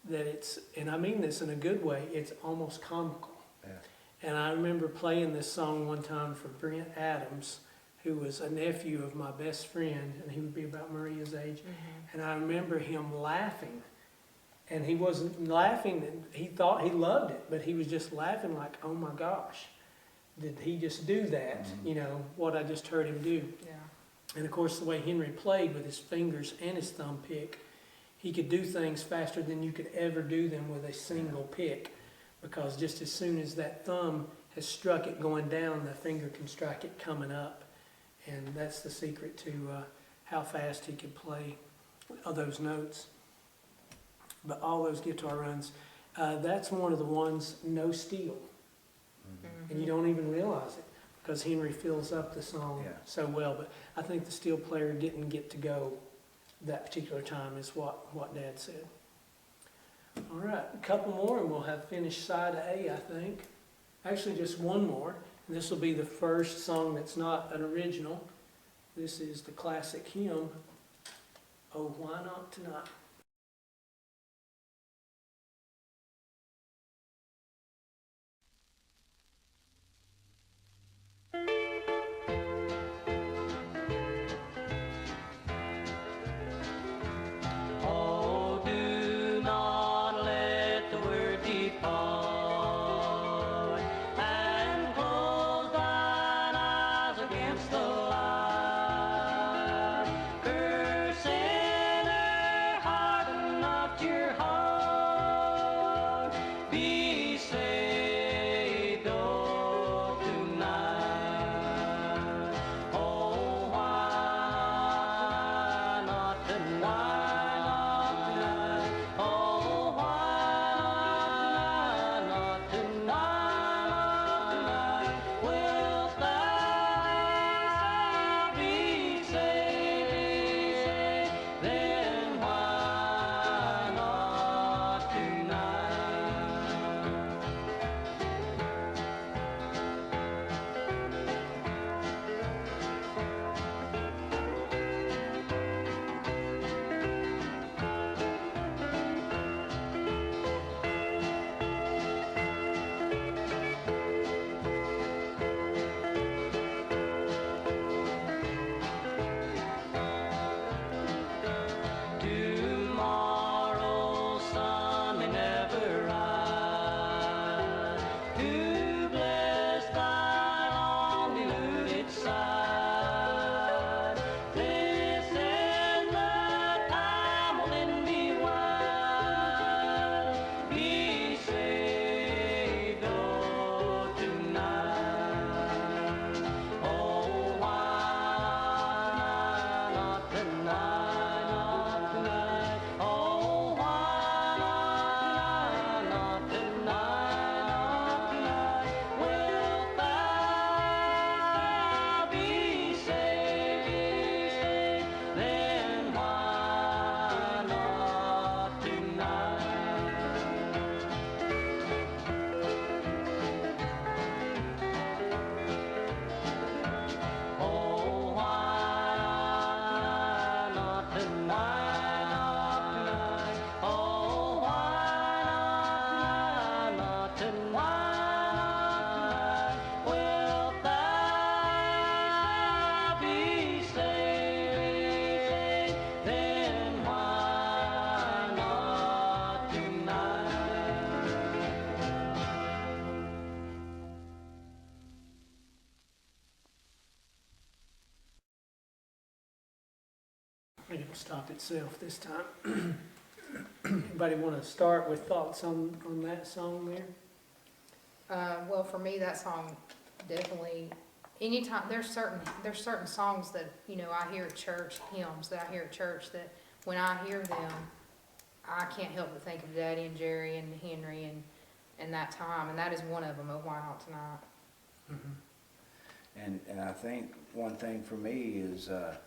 Speaker 1: that and I mean this in a good way, it's almost comical.
Speaker 2: Yeah.
Speaker 1: And I remember playing this song one time for Brent Adams, who was a nephew of my best friend, and he would be about Maria's age. And I remember him laughing. And he wasn't laughing, he thought he loved it, but he was just laughing like, oh my gosh, did he just do that? What I just heard him do.
Speaker 3: Yeah.
Speaker 1: And of course, the way Henry played with his fingers and his thumb pick, he could do things faster than you could ever do them with a single pick. Because just as soon as that thumb has struck it going down, the finger can strike it coming up. And that's the secret to how fast he could play those notes. But all those guitar runs, that's one of the ones, no steel. And you don't even realize it, because Henry fills up the song so well. But I think the steel player didn't get to go that particular time, is what Dad said. All right, a couple more and we'll have finished side A, I think. Actually, just one more. And this will be the first song that's not an original. This is the classic hymn, "Oh, Why Not Tonight?"
Speaker 4: Oh, do not let the word depart, and close thine eyes against the light. Curse sinner, harden not your heart. Be
Speaker 1: it'll stop itself this time. Anybody want to start with thoughts on that song there?
Speaker 3: Well, for me, that song definitely, anytime, there's certain songs that, you know, I hear at church, hymns that I hear at church, that when I hear them, I can't help but think of Daddy and Jerry and Henry and that time, and that is one of them, Oh Why Not Tonight.
Speaker 1: Mm-hmm.
Speaker 2: And I think one thing for me is that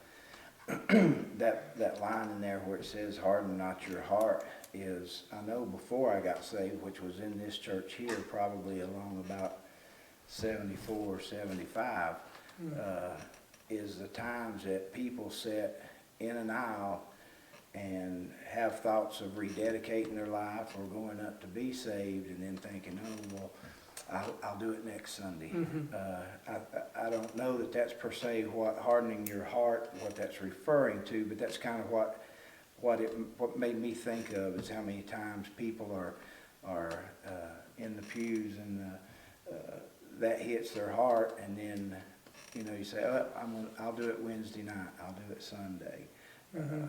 Speaker 2: line in there where it says, harden not your heart, is, I know before I got saved, which was in this church here, probably along about 74, 75, is the times that people sit in an aisle and have thoughts of rededicating their life or going up to be saved, and then thinking, oh, well, I'll do it next Sunday.
Speaker 1: Mm-hmm.
Speaker 2: I don't know that that's per se what hardening your heart, what that's referring to, but that's kind of what made me think of, is how many times people are in the pews and that hits their heart, and then, you know, you say, oh, I'll do it Wednesday night, I'll do it Sunday.
Speaker 1: Mm-hmm.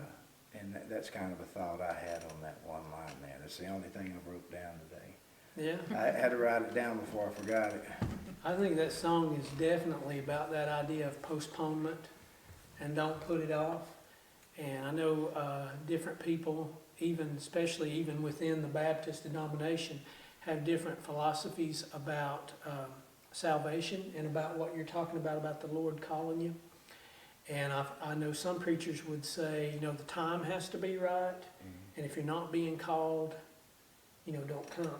Speaker 2: And that's kind of a thought I had on that one line there. That's the only thing I wrote down today.
Speaker 1: Yeah.
Speaker 2: I had to write it down before I forgot it.
Speaker 1: I think that song is definitely about that idea of postponement and don't put it off. And I know different people, especially even within the Baptist denomination, have different philosophies about salvation and about what you're talking about the Lord calling you. And I know some preachers would say, you know, the time has to be right, and if you're not being called, you know, don't come.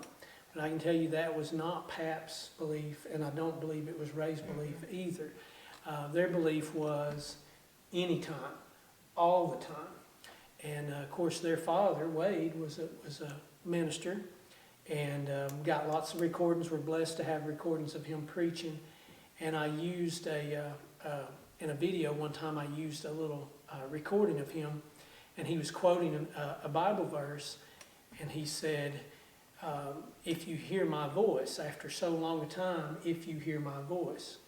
Speaker 1: But I can tell you that was not Pap's belief, and I don't believe it was Ray's belief either. Their belief was anytime, all the time. And of course, their father, Wade, was a minister, and got lots of recordings. We're blessed to have recordings of him preaching. And I used in a video one time, I used a little recording of him, and he was quoting a Bible verse, and he said, if you hear my voice, after so long a time, if you hear my voice.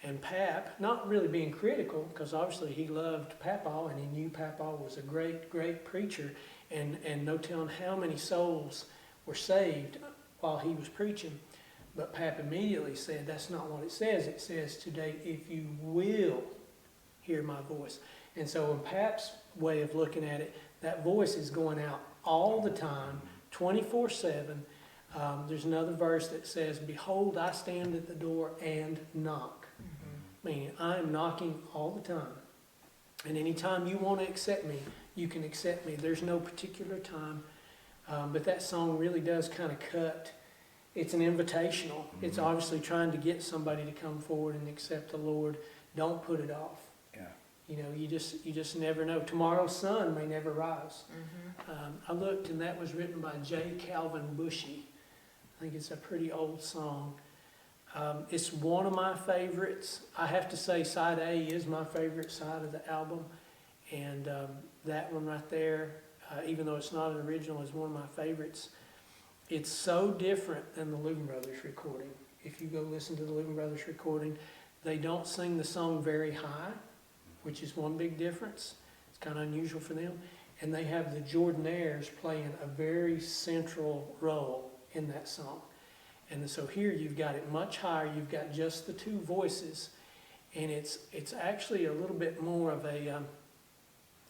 Speaker 1: And Pap, not really being critical, because obviously he loved Papaw, and he knew Papaw was a great, great preacher, and no telling how many souls were saved while he was preaching. But Pap immediately said, that's not what it says. It says today, if you will hear my voice. And so in Pap's way of looking at it, that voice is going out all the time, 24/7. There's another verse that says, behold, I stand at the door and knock. Meaning, I'm knocking all the time. And anytime you want to accept me, you can accept me. There's no particular time. But that song really does kind of cut. It's an invitational. It's obviously trying to get somebody to come forward and accept the Lord. Don't put it off.
Speaker 2: Yeah.
Speaker 1: You know, you just never know. Tomorrow's sun may never rise. I looked, and that was written by J. Calvin Bushy. I think it's a pretty old song. It's one of my favorites. I have to say side A is my favorite side of the album. And that one right there, even though it's not an original, is one of my favorites. It's so different than the Logan Brothers recording. If you go listen to the Logan Brothers recording, they don't sing the song very high, which is one big difference. It's kind of unusual for them. And they have the Jordanaires playing a very central role in that song. And so here you've got it much higher. You've got just the two voices. And it's actually a little bit more of a,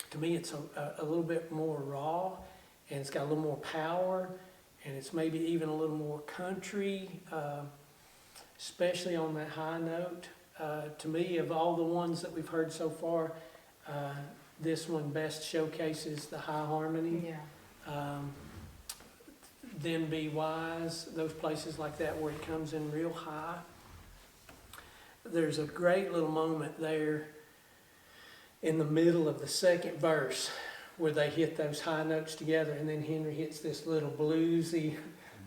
Speaker 1: to me it's a little bit more raw, and it's got a little more power, and it's maybe even a little more country, especially on that high note. To me, of all the ones that we've heard so far, this one best showcases the high harmony.
Speaker 3: Yeah.
Speaker 1: Then Be Wise, those places like that where it comes in real high. There's a great little moment there in the middle of the second verse where they hit those high notes together, and then Henry hits this little bluesy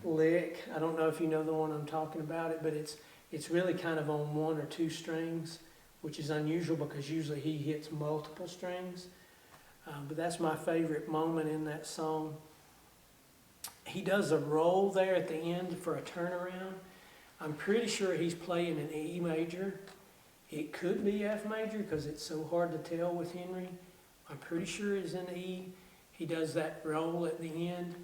Speaker 1: lick. I don't know if you know the one I'm talking about, but it's really kind of on one or two strings, which is unusual because usually he hits multiple strings. But that's my favorite moment in that song. He does a roll there at the end for a turnaround. I'm pretty sure he's playing an E major. It could be F major because it's so hard to tell with Henry. I'm pretty sure is in E. He does that roll at the end.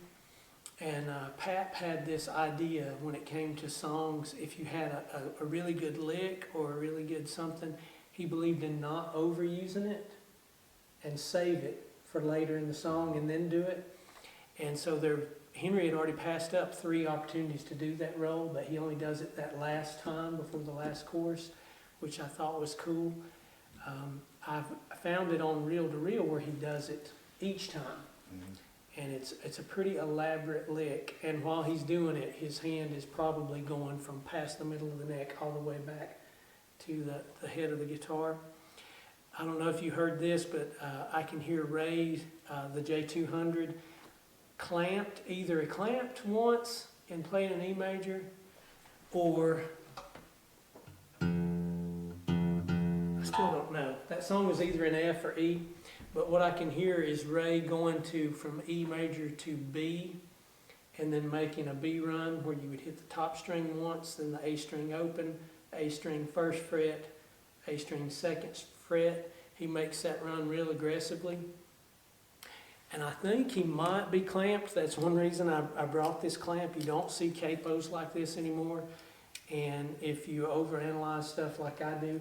Speaker 1: And Pap had this idea when it came to songs, if you had a really good lick or a really good something, he believed in not overusing it and save it for later in the song and then do it. And so Henry had already passed up 3 opportunities to do that roll, but he only does it that last time before the last chorus, which I thought was cool. I found it on Reel to Reel where he does it each time. And it's a pretty elaborate lick. And while he's doing it, his hand is probably going from past the middle of the neck all the way back to the head of the guitar. I don't know if you heard this, but I can hear Ray, the J200, either clamped once and playing an E major, or I still don't know. That song was either in F or E, but what I can hear is Ray going from E major to B, and then making a B run where you would hit the top string once, then the A string open, A string first fret, A string second fret. He makes that run real aggressively. And I think he might be clamped. That's one reason I brought this clamp. You don't see capos like this anymore. And if you overanalyze stuff like I do,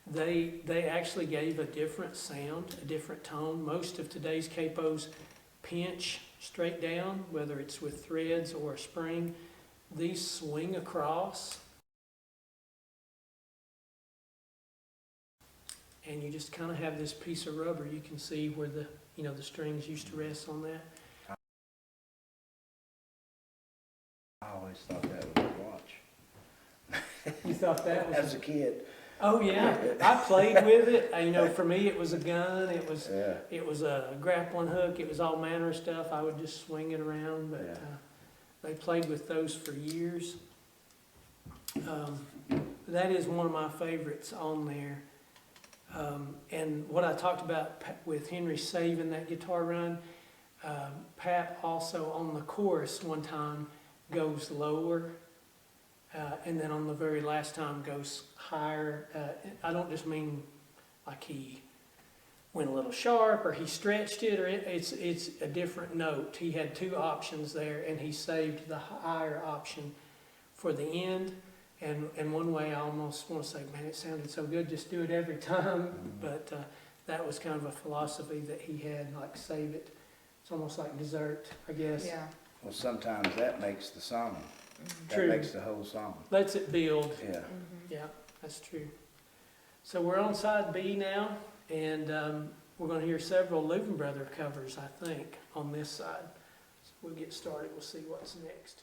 Speaker 1: they actually gave a different sound, a different tone. Most of today's capos pinch straight down, whether it's with threads or a spring. These swing across. And you just kind of have this piece of rubber. You can see where the strings used to rest on that.
Speaker 2: I always thought that was a watch.
Speaker 1: You thought that was...
Speaker 2: As a kid.
Speaker 1: Oh yeah, I played with it. For me it was a gun, it was a grappling hook, it was all manner of stuff. I would just swing it around, but they played with those for years. That is one of my favorites on there. And what I talked about with Henry saving that guitar run, Pap also on the chorus one time goes lower. And then on the very last time goes higher. I don't just mean like he went a little sharp or he stretched it, or it's a different note. He had 2 options there, and he saved the higher option for the end. And one way I almost want to say, man, it sounded so good, just do it every time. But that was kind of a philosophy that he had, like save it. It's almost like dessert, I guess.
Speaker 3: Yeah.
Speaker 2: Well, sometimes that makes the song.
Speaker 1: True.
Speaker 2: That makes the whole song.
Speaker 1: Lets it build.
Speaker 2: Yeah.
Speaker 1: Yeah, that's true. So we're on side B now, and we're going to hear several Louvin Brother covers, I think, on this side. So we'll get started. We'll see what's next.